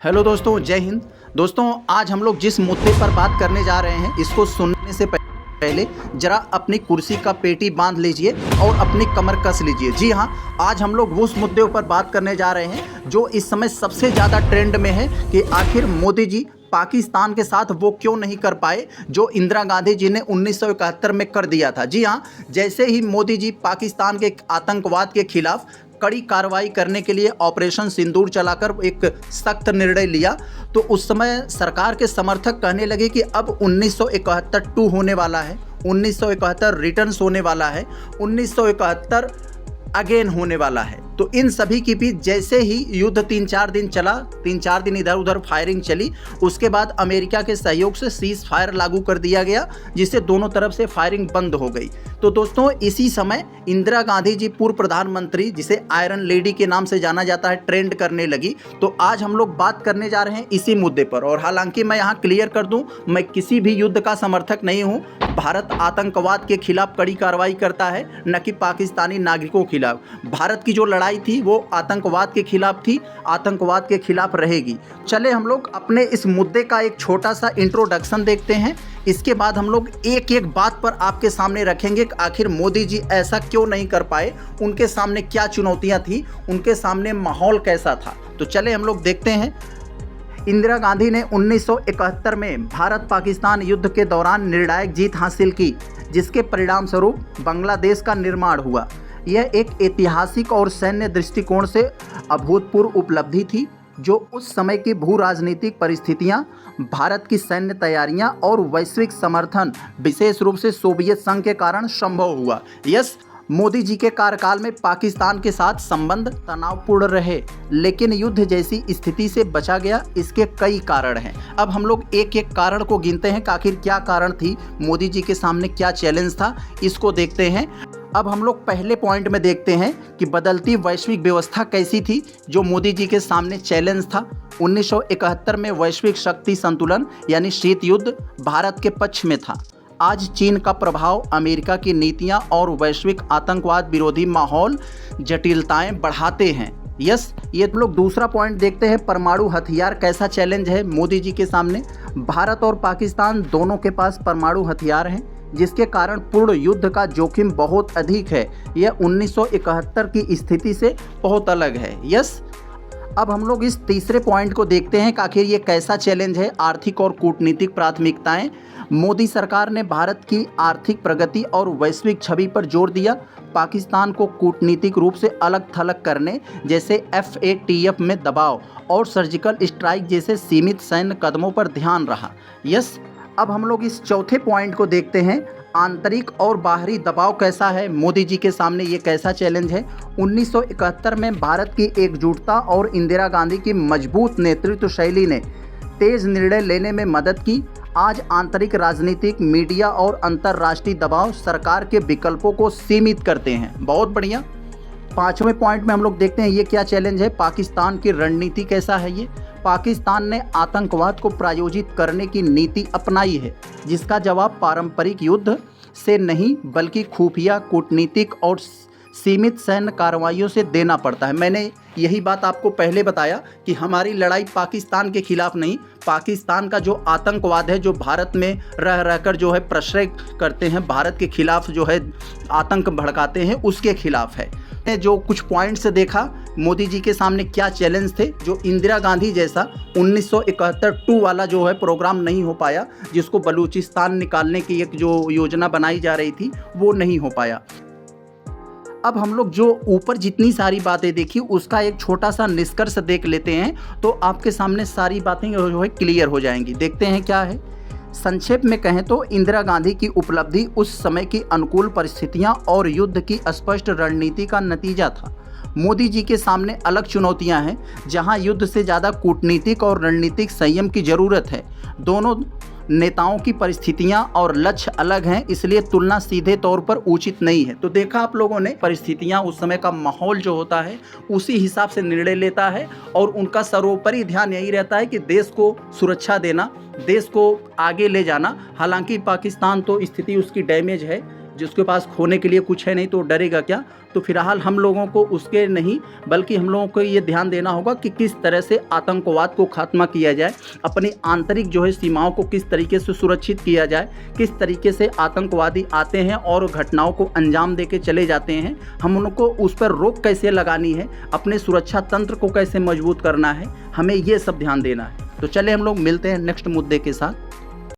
Hello दोस्तों, जय हिंद। दोस्तों, आज हम लोग जिस मुद्दे पर बात करने जा रहे हैं, इसको सुनने से पहले जरा अपनी कुर्सी का पेटी बांध लीजिए और अपनी कमर कस लीजिए। जी हाँ, आज हम लोग उस मुद्दे पर बात करने जा रहे हैं जो इस समय सबसे ज़्यादा ट्रेंड में है कि आखिर मोदी जी पाकिस्तान के साथ वो क्यों नहीं कर पाए जो इंदिरा गांधी जी ने 1971 में कर दिया था। जी हाँ, जैसे ही मोदी जी पाकिस्तान के आतंकवाद के खिलाफ कड़ी कार्रवाई करने के लिए ऑपरेशन सिंदूर चलाकर एक सख्त निर्णय लिया, तो उस समय सरकार के समर्थक कहने लगे कि अब 1971 टू होने वाला है, 1971 रिटर्न्स होने वाला है, 1971 अगेन होने वाला है। तो इन सभी के बीच जैसे ही युद्ध 3-4 दिन चला, 3-4 दिन इधर उधर फायरिंग चली, उसके बाद अमेरिका के सहयोग से सीज फायर लागू कर दिया गया, जिससे दोनों तरफ से फायरिंग बंद हो गई। तो दोस्तों, इसी समय इंदिरा गांधी जी पूर्व प्रधानमंत्री, जिसे आयरन लेडी के नाम से जाना जाता है, ट्रेंड करने लगी। तो आज हम लोग बात करने जा रहे हैं इसी मुद्दे पर। और हालांकि मैं यहाँ क्लियर कर दूँ, मैं किसी भी युद्ध का समर्थक नहीं हूँ। भारत आतंकवाद के खिलाफ कड़ी कार्रवाई करता है, न कि पाकिस्तानी नागरिकों के खिलाफ। भारत की जो लड़ाई थी वो आतंकवाद के खिलाफ थी, आतंकवाद के खिलाफ रहेगी। चले हम लोग अपने इस मुद्दे का एक छोटा सा इंट्रोडक्शन देखते हैं। इसके बाद हम लोग एक एक बात पर आपके सामने रखेंगे कि आखिर मोदी जी ऐसा क्यों नहीं कर पाए, उनके सामने क्या चुनौतियां थी, उनके सामने माहौल कैसा था। तो चले हम लोग देखते हैं। इंदिरा गांधी ने 1971 में भारत पाकिस्तान युद्ध के दौरान निर्णायक जीत हासिल की, जिसके परिणाम स्वरूप बांग्लादेश का निर्माण हुआ। यह एक ऐतिहासिक और सैन्य दृष्टिकोण से अभूतपूर्व उपलब्धि थी, जो उस समय की भू राजनीतिक परिस्थितियां, भारत की सैन्य तैयारियां और वैश्विक समर्थन, विशेष रूप से सोवियत संघ के कारण संभव हुआ। यस, मोदी जी के कार्यकाल में पाकिस्तान के साथ संबंध तनावपूर्ण रहे, लेकिन युद्ध जैसी स्थिति से बचा गया। इसके कई कारण हैं। अब हम लोग एक एक कारण को गिनते हैं कि आखिर क्या कारण थी, मोदी जी के सामने क्या चैलेंज था, इसको देखते हैं। अब हम लोग पहले पॉइंट में देखते हैं कि बदलती वैश्विक व्यवस्था कैसी थी, जो मोदी जी के सामने चैलेंज था। 1971 में वैश्विक शक्ति संतुलन यानी शीत युद्ध भारत के पक्ष में था। आज चीन का प्रभाव, अमेरिका की नीतियां और वैश्विक आतंकवाद विरोधी माहौल जटिलताएं बढ़ाते हैं। यस, ये तो लोग दूसरा पॉइंट देखते हैं, परमाणु हथियार कैसा चैलेंज है मोदी जी के सामने। भारत और पाकिस्तान दोनों के पास परमाणु हथियार हैं, जिसके कारण पूर्ण युद्ध का जोखिम बहुत अधिक है। यह 1971 की स्थिति से बहुत अलग है। यस, अब हम लोग इस तीसरे पॉइंट को देखते हैं कि आखिर ये कैसा चैलेंज है, आर्थिक और कूटनीतिक प्राथमिकताएं। मोदी सरकार ने भारत की आर्थिक प्रगति और वैश्विक छवि पर जोर दिया। पाकिस्तान को कूटनीतिक रूप से अलग थलग करने, जैसे FATF में दबाव और सर्जिकल स्ट्राइक जैसे सीमित सैन्य कदमों पर ध्यान रहा। यस, अब हम लोग इस चौथे पॉइंट को देखते हैं, आंतरिक और बाहरी दबाव कैसा है मोदी जी के सामने, ये कैसा चैलेंज है। 1971 में भारत की एकजुटता और इंदिरा गांधी की मजबूत नेतृत्व शैली ने तेज निर्णय लेने में मदद की। आज आंतरिक राजनीतिक, मीडिया और अंतर्राष्ट्रीय दबाव सरकार के विकल्पों को सीमित करते हैं। बहुत बढ़िया। पांचवें पॉइंट में हम लोग देखते हैं ये क्या चैलेंज है, पाकिस्तान की रणनीति कैसा है। ये पाकिस्तान ने आतंकवाद को प्रायोजित करने की नीति अपनाई है, जिसका जवाब पारंपरिक युद्ध से नहीं बल्कि खुफिया, कूटनीतिक और सीमित सैन्य कार्रवाइयों से देना पड़ता है। मैंने यही बात आपको पहले बताया कि हमारी लड़ाई पाकिस्तान के खिलाफ नहीं, पाकिस्तान का जो आतंकवाद है, जो भारत में रह रहकर जो है प्रश्रय करते हैं, भारत के खिलाफ जो है आतंक भड़काते हैं, उसके खिलाफ है। जो कुछ पॉइंट्स देखा मोदी जी के सामने क्या चैलेंज थे, जो इंदिरा गांधी जैसा 1971 टू वाला जो है प्रोग्राम नहीं हो पाया, जिसको बलूचिस्तान निकालने की एक जो योजना बनाई जा रही थी, वो नहीं हो पाया। अब हम लोग जो ऊपर जितनी सारी बातें देखी, उसका एक छोटा सा निष्कर्ष देख लेते हैं, तो आपके सामने सारी बातें जो है क्लियर हो जाएंगी। देखते हैं क्या है। संक्षेप में कहें तो इंदिरा गांधी की उपलब्धि उस समय की अनुकूल परिस्थितियां और युद्ध की स्पष्ट रणनीति का नतीजा था। मोदी जी के सामने अलग चुनौतियां हैं, जहां युद्ध से ज़्यादा कूटनीतिक और रणनीतिक संयम की ज़रूरत है। दोनों नेताओं की परिस्थितियां और लक्ष्य अलग हैं, इसलिए तुलना सीधे तौर पर उचित नहीं है। तो देखा आप लोगों ने, परिस्थितियां, उस समय का माहौल जो होता है उसी हिसाब से निर्णय लेता है, और उनका सर्वोपरि ध्यान यही रहता है कि देश को सुरक्षा देना, देश को आगे ले जाना। हालांकि पाकिस्तान तो स्थिति उसकी डैमेज है, जिसके पास खोने के लिए कुछ है नहीं तो डरेगा क्या। तो फिलहाल हम लोगों को उसके नहीं बल्कि हम लोगों को ये ध्यान देना होगा कि किस तरह से आतंकवाद को खात्मा किया जाए, अपनी आंतरिक जो है सीमाओं को किस तरीके से सुरक्षित किया जाए, किस तरीके से आतंकवादी आते हैं और घटनाओं को अंजाम दे के चले जाते हैं, हम उनको उस पर रोक कैसे लगानी है, अपने सुरक्षा तंत्र को कैसे मजबूत करना है, हमें ये सब ध्यान देना है। तो चले हम लोग मिलते हैं नेक्स्ट मुद्दे के साथ।